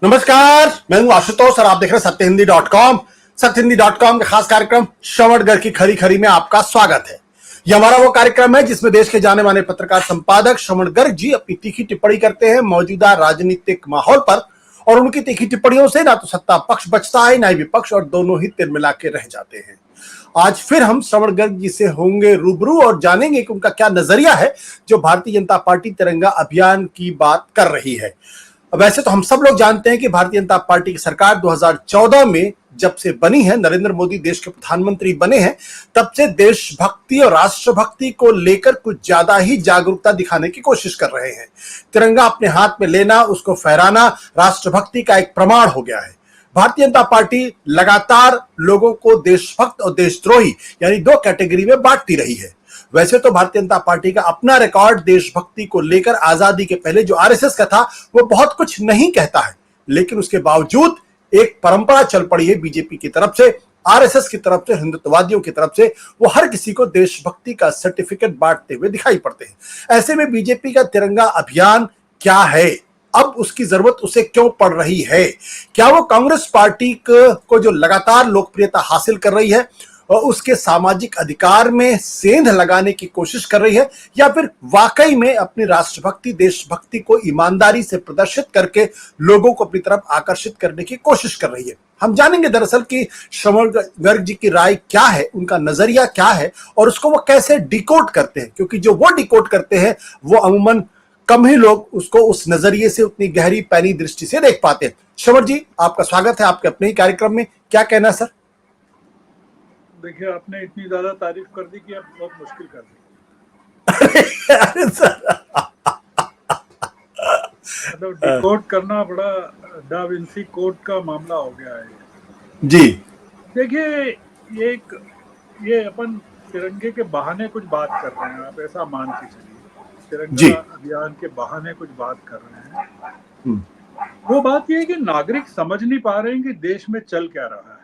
नमस्कार, मैं हूं आशुतोष और आप देख रहे हैं सत्यहिंदी.com। सत्यहिंदी.com के खास कार्यक्रम श्रवणगढ़ की खरी खरी में आपका स्वागत है। यह हमारा वो कार्यक्रम है जिसमें देश के जाने माने पत्रकार संपादक श्रवण गर्ग जी अपनी तीखी टिप्पणी करते हैं मौजूदा राजनीतिक माहौल पर, और उनकी तीखी टिप्पणियों से ना तो सत्ता पक्ष बचता है ना ही विपक्ष, और दोनों ही तिलमिला के रह जाते हैं। आज फिर हम श्रवण गर्ग जी से होंगे रूबरू और जानेंगे कि उनका क्या नजरिया है जो भारतीय जनता पार्टी तिरंगा अभियान की बात कर रही है। वैसे तो हम सब लोग जानते हैं कि भारतीय जनता पार्टी की सरकार 2014 में जब से बनी है, नरेंद्र मोदी देश के प्रधानमंत्री बने हैं, तब से देशभक्ति और राष्ट्रभक्ति को लेकर कुछ ज्यादा ही जागरूकता दिखाने की कोशिश कर रहे हैं। तिरंगा अपने हाथ में लेना, उसको फहराना राष्ट्रभक्ति का एक प्रमाण हो गया है। भारतीय जनता पार्टी लगातार लोगों को देशभक्त और देशद्रोही यानी दो कैटेगरी में बांटती रही है। वैसे तो भारतीय जनता पार्टी का अपना रिकॉर्ड देशभक्ति को लेकर आजादी के पहले जो आरएसएस का था वो बहुत कुछ नहीं कहता है, लेकिन उसके बावजूद एक परंपरा चल पड़ी है बीजेपी की तरफ से, आरएसएस की तरफ से, हिंदुत्ववादियों की तरफ से। वो हर किसी को देशभक्ति का सर्टिफिकेट बांटते हुए दिखाई पड़ते हैं। ऐसे में बीजेपी का तिरंगा अभियान क्या है, अब उसकी जरूरत उसे क्यों पड़ रही है? क्या वो कांग्रेस पार्टी को जो लगातार लोकप्रियता हासिल कर रही है और उसके सामाजिक अधिकार में सेंध लगाने की कोशिश कर रही है, या फिर वाकई में अपनी राष्ट्रभक्ति देशभक्ति को ईमानदारी से प्रदर्शित करके लोगों को अपनी तरफ आकर्षित करने की कोशिश कर रही है? हम जानेंगे दरअसल कि श्रवण गर्ग जी की राय क्या है, उनका नजरिया क्या है और उसको वो कैसे डिकोड करते हैं, क्योंकि जो वो डिकोड करते हैं वो अमूमन कम ही लोग उसको उस नजरिए से, उतनी गहरी पैनी दृष्टि से देख पाते हैं। श्रवण जी, आपका स्वागत है आपके अपने ही कार्यक्रम में। क्या कहना सर? देखिए, आपने इतनी ज्यादा तारीफ कर दी कि अब बहुत मुश्किल कर दी। अरे सर, मतलब डिकोड करना बड़ा डा विंसी कोड का मामला हो गया है। जी देखिए, ये अपन तिरंगे के बहाने कुछ बात कर रहे हैं, आप ऐसा मान के चलिए। जी। तिरंगा अभियान के बहाने कुछ बात कर रहे हैं। वो बात ये है कि नागरिक समझ नहीं पा रहे हैं कि देश में चल क्या रहा है,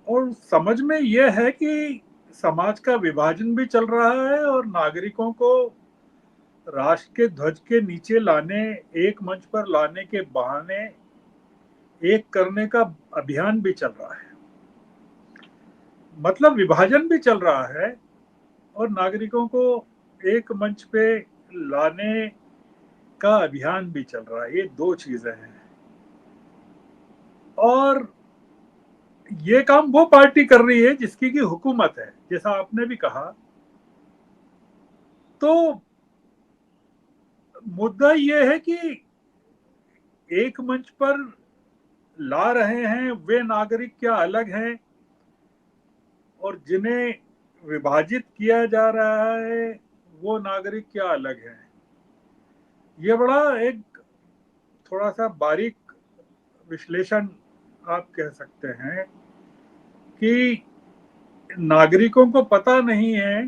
और समझ में यह है कि समाज का विभाजन भी चल रहा है और नागरिकों को राष्ट्र के ध्वज के नीचे लाने, एक मंच पर लाने के बहाने एक करने का अभियान भी चल रहा है। मतलब विभाजन भी चल रहा है और नागरिकों को एक मंच पे लाने का अभियान भी चल रहा है। ये दो चीजें हैं, और ये काम वो पार्टी कर रही है जिसकी की हुकूमत है, जैसा आपने भी कहा। तो मुद्दा ये है कि एक मंच पर ला रहे हैं वे नागरिक क्या अलग हैं, और जिन्हें विभाजित किया जा रहा है वो नागरिक क्या अलग हैं। ये बड़ा एक थोड़ा सा बारीक विश्लेषण आप कह सकते हैं कि नागरिकों को पता नहीं है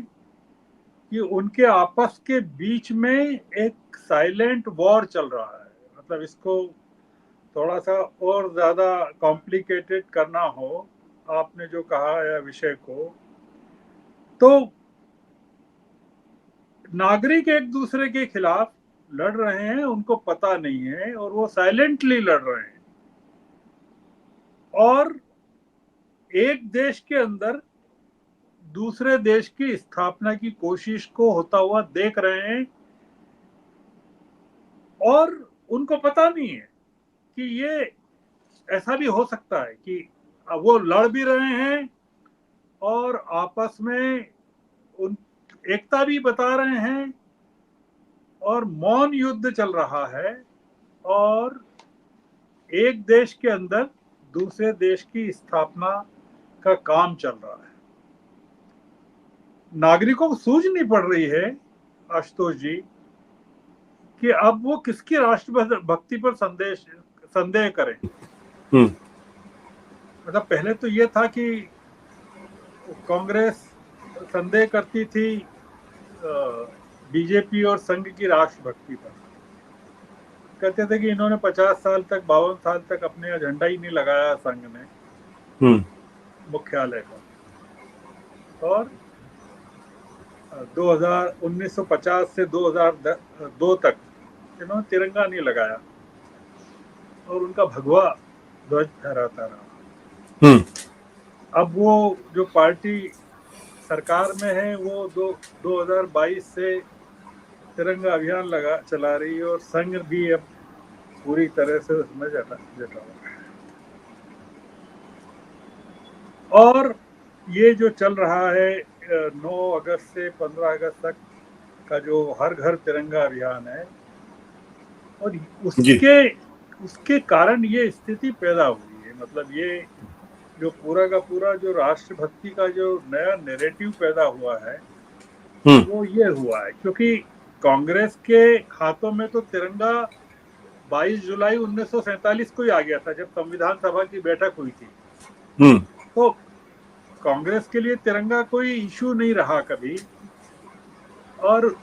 कि उनके आपस के बीच में एक साइलेंट वॉर चल रहा है। मतलब इसको थोड़ा सा और ज्यादा कॉम्प्लिकेटेड करना हो, आपने जो कहा है विषय को, तो नागरिक एक दूसरे के खिलाफ लड़ रहे हैं, उनको पता नहीं है और वो साइलेंटली लड़ रहे हैं, और एक देश के अंदर दूसरे देश की स्थापना की कोशिश को होता हुआ देख रहे हैं, और उनको पता नहीं है कि ये ऐसा भी हो सकता है कि वो लड़ भी रहे हैं और आपस में उन एकता भी बता रहे हैं, और मौन युद्ध चल रहा है, और एक देश के अंदर दूसरे देश की स्थापना का काम चल रहा है। नागरिकों को सूझ नहीं पड़ रही है आशुतोष जी कि अब वो किसकी राष्ट्रभक्ति पर संदेह करें। मतलब पहले तो ये था कि कांग्रेस संदेह करती थी बीजेपी और संघ की राष्ट्रभक्ति पर। कहते थे कि इन्होंने 50 साल तक, 52 साल तक अपने झंडा ही नहीं लगाया संघ ने मुख्यालय का, और 1950 से 2002 तक इन्होंने तिरंगा नहीं लगाया। और उनका भगवा ध्वज फहराता रहा। हम्म। अब वो जो पार्टी सरकार में है वो 2022 से तिरंगा अभियान चला रही है और संघ भी अब पूरी तरह से उसमें जुटा हुआ है। और ये जो चल रहा है 9 अगस्त से 15 अगस्त तक का जो हर घर तिरंगा अभियान है, और जी। उसके कारण ये स्थिति पैदा हुई है। मतलब ये जो पूरा का पूरा जो राष्ट्रभक्ति का जो नया नैरेटिव पैदा हुआ है हम्म। वो ये हुआ है क्योंकि कांग्रेस के हाथों में तो तिरंगा 22 जुलाई 1947 को ही आ गया था, जब संविधान सभा की बैठक हुई थी। हम्म। तो कांग्रेस के लिए तिरंगा कोई इशू नहीं रहा कभी, और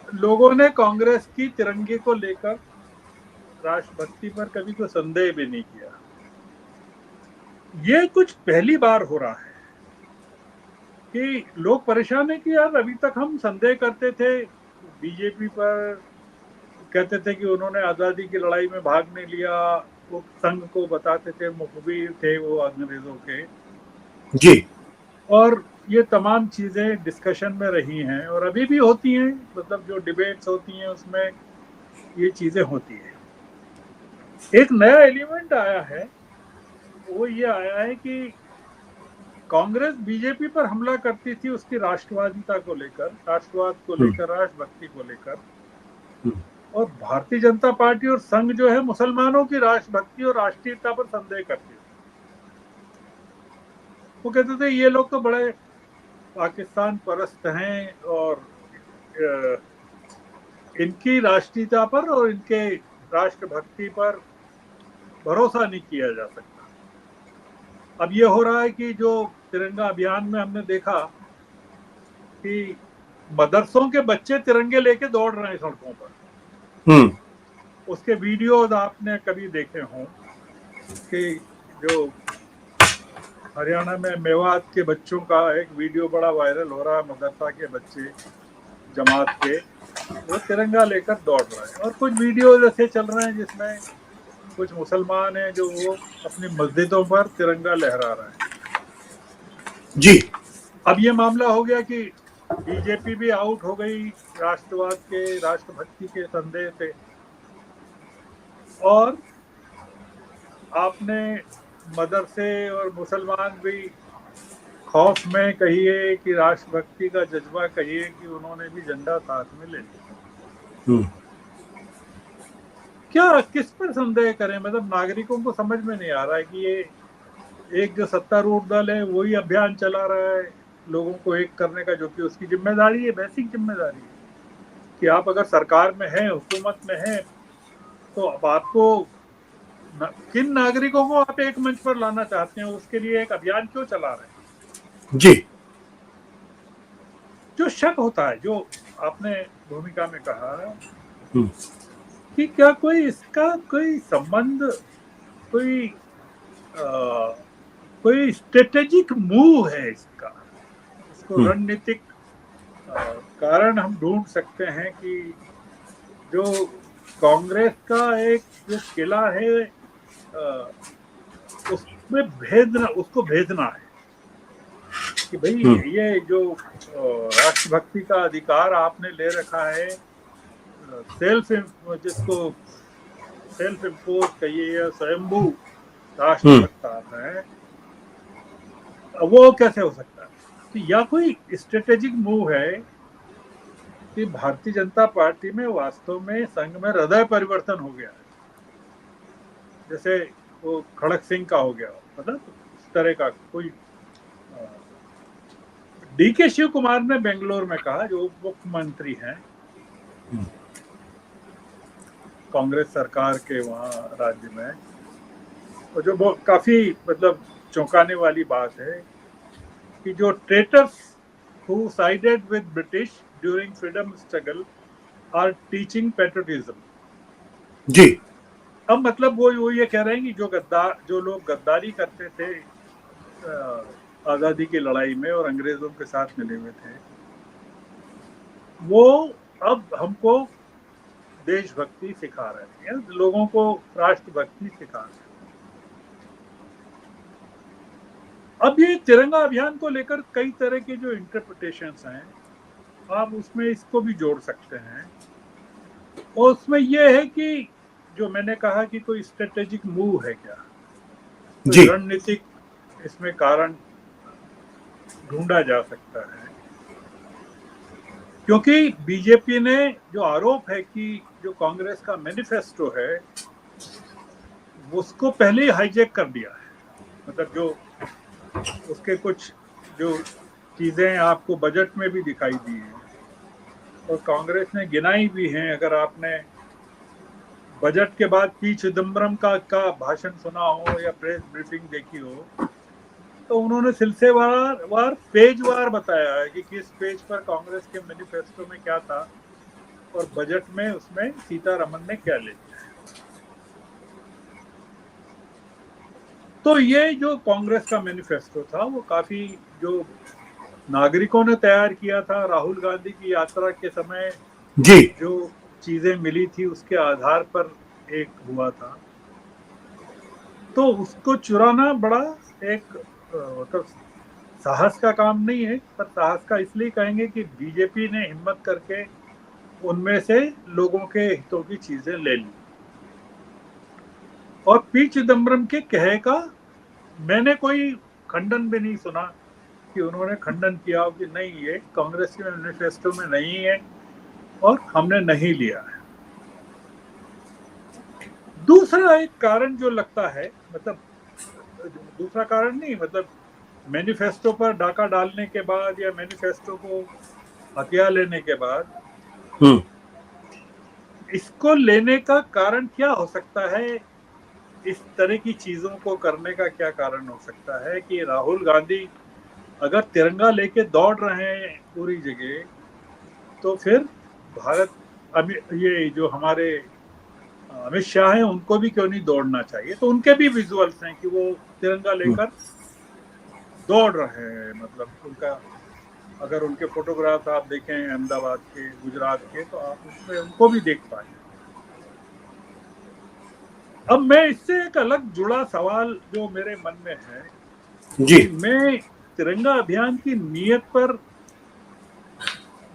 लोगों ने कांग्रेस की तिरंगे को लेकर राष्ट्रभक्ति पर कभी कोई संदेह भी नहीं किया। ये कुछ पहली बार हो रहा है कि लोग परेशान है कि यार अभी तक हम संदेह करते थे बीजेपी पर, कहते थे कि उन्होंने आजादी की लड़ाई में भाग नहीं लिया, वो संघ को बताते थे मुखबिर थे वो अंग्रेजों के, जी। और ये तमाम चीजें डिस्कशन में रही हैं और अभी भी होती हैं। मतलब जो डिबेट्स होती हैं उसमें ये चीजें होती हैं। एक नया एलिमेंट आया है, वो ये आया है कि कांग्रेस बीजेपी पर हमला करती थी उसकी राष्ट्रवादिता को लेकर, राष्ट्रवाद को हम्म। लेकर, राष्ट्रभक्ति को लेकर, हम्म। और भारतीय जनता पार्टी और संघ जो है मुसलमानों की राष्ट्रभक्ति और राष्ट्रीयता पर संदेह करती थी। वो कहते थे ये लोग तो बड़े पाकिस्तान परस्त हैं और इनकी राष्ट्रीयता पर और इनके राष्ट्रभक्ति पर भरोसा नहीं किया जा सकता। अब ये हो रहा है कि जो तिरंगा अभियान में हमने देखा कि मदरसों के बच्चे तिरंगे लेके दौड़ रहे हैं सड़कों पर। हम्म। उसके वीडियोज आपने कभी देखे हों कि जो हरियाणा में मेवात के बच्चों का एक वीडियो बड़ा वायरल हो रहा है, मदरसा के बच्चे जमात के वो तिरंगा लेकर दौड़ रहे हैं, और कुछ वीडियो ऐसे चल रहे हैं जिसमें कुछ मुसलमान हैं जो वो अपनी मस्जिदों पर तिरंगा लहरा रहे हैं। जी। अब ये मामला हो गया कि बीजेपी भी आउट हो गई राष्ट्रवाद के, राष्ट्रभक्ति के संदेह से, और आपने मदरसे और मुसलमान भी खौफ में कहिए कि राष्ट्रभक्ति का जज्बा कहिए कि उन्होंने भी झंडा साथ में ले लिया। हम्म। क्या किस पर संदेह करें? मतलब नागरिकों को समझ में नहीं आ रहा है कि ये एक जो सत्तारूढ़ दल है वही अभियान चला रहा है लोगों को एक करने का, जो कि उसकी जिम्मेदारी है, बेसिक जिम्मेदारी है कि आप अगर सरकार में हैं, हुकूमत में हैं, तो अब आपको किन नागरिकों को आप एक मंच पर लाना चाहते हैं, उसके लिए एक अभियान क्यों चला रहे हैं? जी। जो शक होता है, जो आपने भूमिका में कहा हम्म। कि क्या कोई इसका कोई संबंध, कोई कोई स्ट्रेटेजिक मूव है इसका, इसको रणनीतिक कारण हम ढूंढ सकते हैं कि जो कांग्रेस का एक जो किला है उसमें उसको भेदना है कि भाई ये जो राष्ट्रभक्ति का अधिकार आपने ले रखा है, जिसको सेल्फ इम्पोज कहिए या स्वयंभू राष्ट्रसत्ता है, वो कैसे हो सकता है? तो या कोई स्ट्रेटेजिक मूव है कि भारतीय जनता पार्टी में वास्तव में संघ में हृदय परिवर्तन हो गया है, जैसे वो खड़क सिंह का हो गया, मतलब इस तरह का कोई। डीके शिव कुमार ने बेंगलोर में कहा, जो उप मुख्यमंत्री हैं कांग्रेस सरकार के वहाँ राज्य में, और जो काफी मतलब चौंकाने वाली बात है कि जो traitors who sided with British during freedom struggle are teaching patriotism। जी। अब मतलब वो ये कह रहे हैं कि जो लोग गद्दारी करते थे आजादी की लड़ाई में और अंग्रेजों के साथ मिले हुए थे, वो अब हमको देशभक्ति सिखा रहे हैं, लोगों को राष्ट्रभक्ति सिखा रहे हैं। अब ये तिरंगा अभियान को लेकर कई तरह के जो इंटरप्रिटेशंस हैं, आप उसमें इसको भी जोड़ सकते हैं। और उसमें ये है कि जो मैंने कहा कि कोई स्ट्रेटेजिक मूव है क्या, जी। कोई रणनीतिक इसमें कारण ढूंढा जा सकता है, क्योंकि बीजेपी ने जो आरोप है कि जो कांग्रेस का मैनिफेस्टो है उसको पहले ही हाईजैक कर दिया है। मतलब जो उसके कुछ जो चीजें आपको बजट में भी दिखाई दी हैं और कांग्रेस ने गिनाई भी हैं। अगर आपने बजट के बाद पी चिदम्बरम का भाषण सुना हो या प्रेस ब्रीफिंग देखी हो, तो उन्होंने सिलसिलेवार पेजवार बताया है कि किस पेज पर कांग्रेस के मैनिफेस्टो में क्या था और बजट में उसमें सीतारमन ने क्या ले लिया। तो ये जो कांग्रेस का मैनिफेस्टो था वो काफी जो नागरिकों ने तैयार किया था, राहुल गांधी की यात्रा के समय जी। जो चीजें मिली थी उसके आधार पर एक हुआ था। तो उसको चुराना बड़ा एक मतलब साहस का काम नहीं है, पर साहस का इसलिए कहेंगे कि बीजेपी ने हिम्मत करके उनमें से लोगों के हितों की चीजें ले ली। और पी चिदम्बरम के कहे का मैंने कोई खंडन भी नहीं सुना कि उन्होंने खंडन किया हो कि नहीं ये कांग्रेस के मैनिफेस्टो में नहीं है और हमने नहीं लिया है। दूसरा एक कारण जो लगता है, मतलब दूसरा कारण नहीं, मतलब मैनिफेस्टो पर डाका डालने के बाद या मैनिफेस्टो को हथिया लेने के बाद इसको लेने का कारण क्या हो सकता है, इस तरह की चीजों को करने का क्या कारण हो सकता है कि राहुल गांधी अगर तिरंगा लेके दौड़ रहे हैं पूरी जगह, तो फिर भारत ये जो हमारे अमित शाह हैं उनको भी क्यों नहीं दौड़ना चाहिए। तो उनके भी विजुअल्स हैं कि वो तिरंगा लेकर दौड़ रहे हैं। मतलब उनका अगर उनके फोटोग्राफ आप देखें अहमदाबाद के, गुजरात के, तो आप उसमें उनको भी देख पाएंगे। अब मैं इससे एक अलग जुड़ा सवाल जो मेरे मन में है जी। कि मैं तिरंगा अभियान की नीयत पर,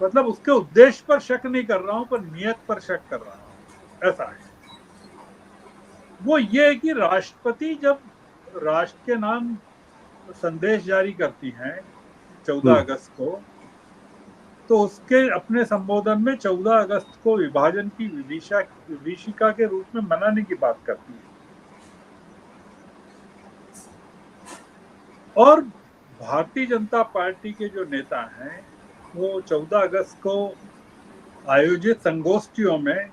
मतलब उसके उद्देश्य पर शक नहीं कर रहा हूं, पर नीयत पर शक कर रहा हूं। ऐसा है, वो ये है कि राष्ट्रपति जब राष्ट्र के नाम संदेश जारी करती हैं 14 अगस्त को, तो उसके अपने संबोधन में 14 अगस्त को विभाजन की विभीषिका के रूप में मनाने की बात करती है। और भारतीय जनता पार्टी के जो नेता हैं वो 14 अगस्त को आयोजित संगोष्ठियों में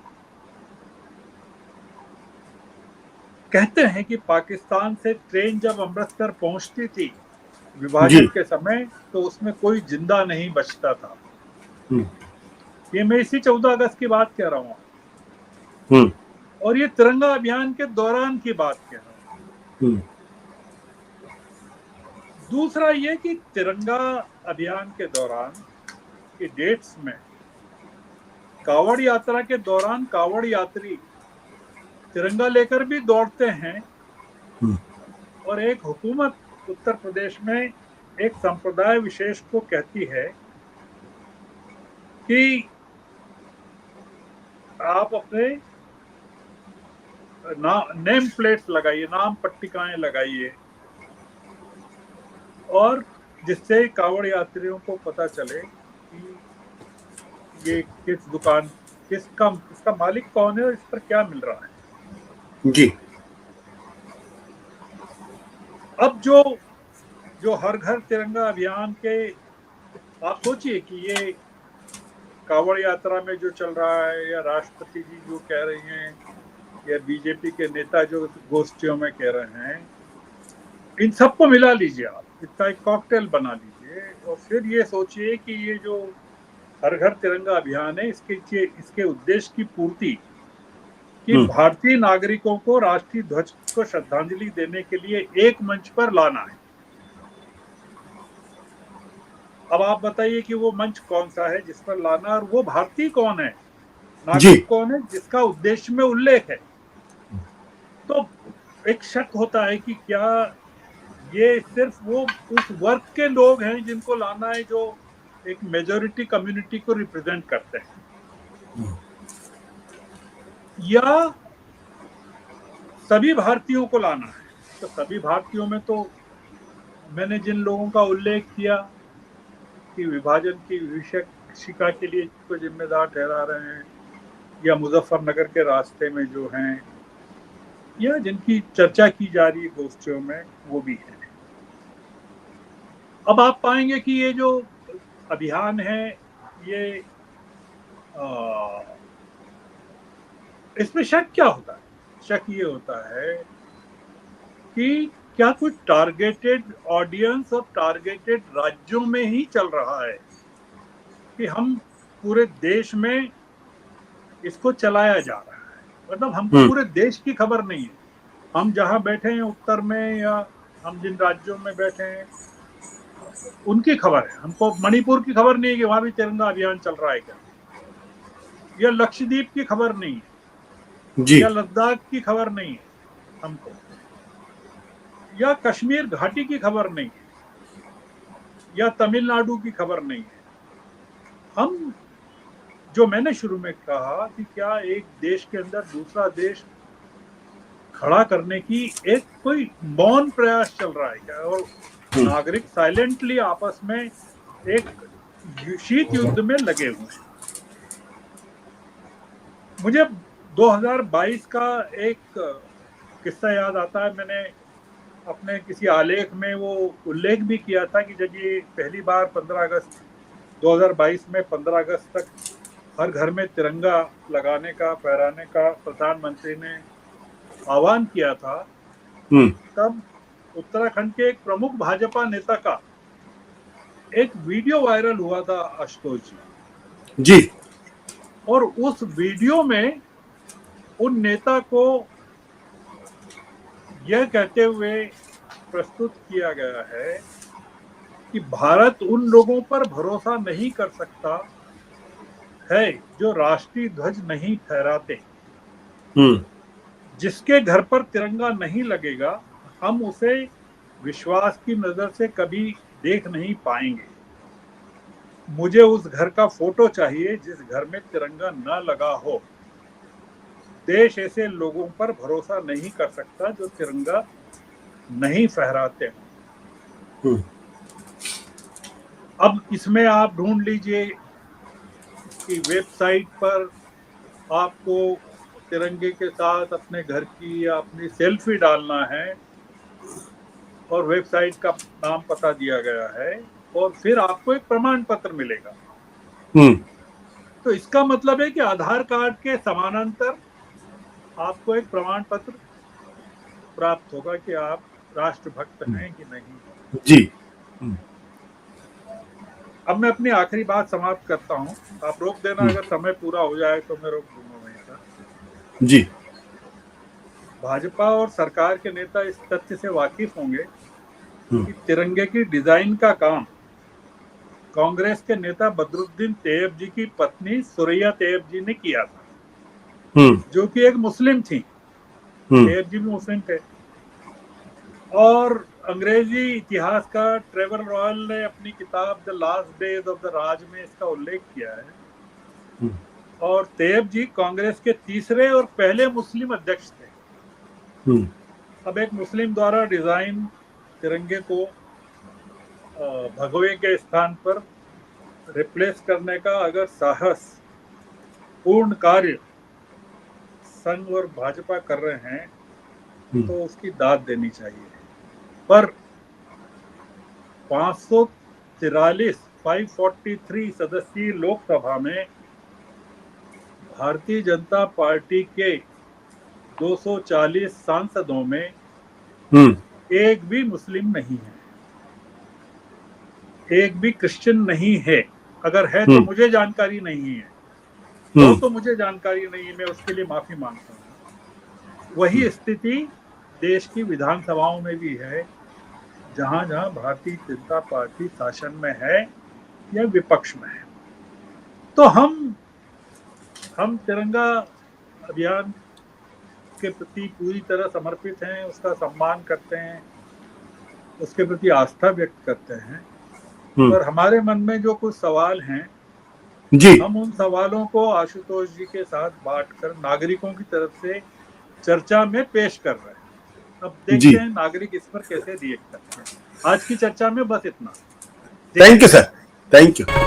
कहते हैं कि पाकिस्तान से ट्रेन जब अमृतसर पहुंचती थी जी। विभाजन के समय, तो उसमें कोई जिंदा नहीं बचता था। ये मैं इसी 14 अगस्त की बात कह रहा हूँ और ये तिरंगा अभियान के दौरान की बात कह रहा हूँ। दूसरा ये कि तिरंगा अभियान के दौरान की डेट्स में कावड़ यात्रा के दौरान कावड़ यात्री तिरंगा लेकर भी दौड़ते हैं और एक हुकूमत उत्तर प्रदेश में एक संप्रदाय विशेष को कहती है कि आप अपने नेम प्लेट्स लगाइए, नाम पट्टिकाएं लगाइए, और जिससे कावड़ यात्रियों को पता चले कि ये किस दुकान, इसका मालिक कौन है और इस पर क्या मिल रहा है। जी। अब जो हर घर तिरंगा अभियान के, आप सोचिए कि ये कावड़ यात्रा में जो चल रहा है या राष्ट्रपति जी जो कह रही हैं या बीजेपी के नेता जो गोष्ठियों में कह रहे हैं, इन सबको मिला लीजिए आप, इसका एक कॉकटेल बना लीजिए और फिर ये सोचिए कि ये जो हर घर तिरंगा अभियान है इसके उद्देश्य की पूर्ति कि भारतीय नागरिकों को राष्ट्रीय ध्वज को श्रद्धांजलि देने के लिए एक मंच पर लाना है। अब आप बताइए कि वो मंच कौन सा है जिस पर लाना, और वो भारतीय कौन है नागरिक कौन है? जिसका उद्देश्य में उल्लेख है। तो एक शक होता है कि क्या ये सिर्फ वो उस वर्ग के लोग हैं जिनको लाना है जो एक मेजॉरिटी कम्युनिटी को रिप्रेजेंट करते हैं, या सभी भारतीयों को लाना है? तो सभी भारतीयों में तो मैंने जिन लोगों का उल्लेख किया कि विभाजन की विभीषिका के लिए इसको जिम्मेदार ठहरा रहे हैं, या मुजफ्फरनगर के रास्ते में जो हैं, या जिनकी चर्चा की जा रही है गोष्ठियों में, वो भी है। अब आप पाएंगे कि ये जो अभियान है, ये इसमें शक क्या होता है? शक ये होता है कि क्या कुछ टारगेटेड ऑडियंस और टारगेटेड राज्यों में ही चल रहा है कि हम पूरे देश में इसको चलाया जा रहा है? मतलब हमको पूरे देश की खबर नहीं है। हम जहां बैठे हैं उत्तर में, या हम जिन राज्यों में बैठे हैं उनकी खबर है। हमको मणिपुर की खबर नहीं है कि वहां भी तिरंगा अभियान चल रहा है क्या, या लक्षद्वीप की खबर नहीं है जी। या लद्दाख की खबर नहीं है हमको, या कश्मीर घाटी की खबर नहीं है, या तमिलनाडु की खबर नहीं है। हम, जो मैंने शुरू में कहा कि क्या एक देश के अंदर दूसरा देश खड़ा करने की एक कोई मौन प्रयास चल रहा है क्या, और नागरिक साइलेंटली आपस में एक शीत युद्ध में लगे हुए हैं? मुझे 2022 का एक किस्सा याद आता है। मैंने अपने किसी आलेख में वो उल्लेख भी किया था कि जब ये पहली बार 15 अगस्त 2022 में 15 अगस्त तक हर घर में तिरंगा लगाने का, फहराने का प्रधानमंत्री ने आह्वान किया था, तब उत्तराखंड के एक प्रमुख भाजपा नेता का एक वीडियो वायरल हुआ था, आशुतोष जी। और उस वीडियो में उन नेता को यह कहते हुए प्रस्तुत किया गया है कि भारत उन लोगों पर भरोसा नहीं कर सकता है जो राष्ट्रीय ध्वज नहीं फहराते। जिसके घर पर तिरंगा नहीं लगेगा, हम उसे विश्वास की नजर से कभी देख नहीं पाएंगे। मुझे उस घर का फोटो चाहिए जिस घर में तिरंगा न लगा हो। देश ऐसे लोगों पर भरोसा नहीं कर सकता जो तिरंगा नहीं फहराते। अब इसमें आप ढूंढ लीजिए कि वेबसाइट पर आपको तिरंगे के साथ अपने घर की या अपनी सेल्फी डालना है, और वेबसाइट का नाम पता दिया गया है, और फिर आपको एक प्रमाण पत्र मिलेगा। तो इसका मतलब है कि आधार कार्ड के समानांतर आपको एक प्रमाण पत्र प्राप्त होगा कि आप राष्ट्रभक्त हैं कि नहीं। जी। अब मैं अपनी आखिरी बात समाप्त करता हूं, आप रोक देना अगर समय पूरा हो जाए तो मैं रोक दूंगा वहीं पर। जी। भाजपा और सरकार के नेता इस तथ्य से वाकिफ होंगे कि तिरंगे की डिजाइन का काम कांग्रेस के नेता बदरुद्दीन तैयब जी की पत्नी सुरैया तैयब जी ने किया था, जो कि एक मुस्लिम थी। तैयब जी भी मुस्लिम थे, और अंग्रेजी इतिहासकार ट्रेवर रॉयल ने अपनी किताब the last days of the Raj में इसका उल्लेख किया है। और तैयब जी कांग्रेस के तीसरे और पहले मुस्लिम अध्यक्ष थे। अब एक मुस्लिम द्वारा डिजाइन तिरंगे को भगवे के स्थान पर रिप्लेस करने का अगर साहस पूर्ण कार्य संघ और भाजपा कर रहे हैं तो उसकी दाद देनी चाहिए। पर 543 सदस्यीय लोकसभा में भारतीय जनता पार्टी के 240 सांसदों में एक भी मुस्लिम नहीं है, एक भी क्रिश्चियन नहीं है। अगर है तो मुझे जानकारी नहीं है, तो मुझे जानकारी नहीं है, मैं उसके लिए माफी मांगता हूँ। वही स्थिति देश की विधानसभाओं में भी है, जहां जहां भारतीय जनता पार्टी शासन में है या विपक्ष में है। तो हम हम तिरंगा अभियान के प्रति पूरी तरह समर्पित हैं, उसका सम्मान करते हैं, उसके प्रति आस्था व्यक्त करते हैं। पर हमारे मन में जो कुछ सवाल हैं जी हम उन सवालों को आशुतोष जी के साथ बांटकर नागरिकों की तरफ से चर्चा में पेश कर रहे हैं। अब जी देखते हैं नागरिक इस पर कैसे रिएक्ट करते हैं। आज की चर्चा में बस इतना। Thank you sir, thank you.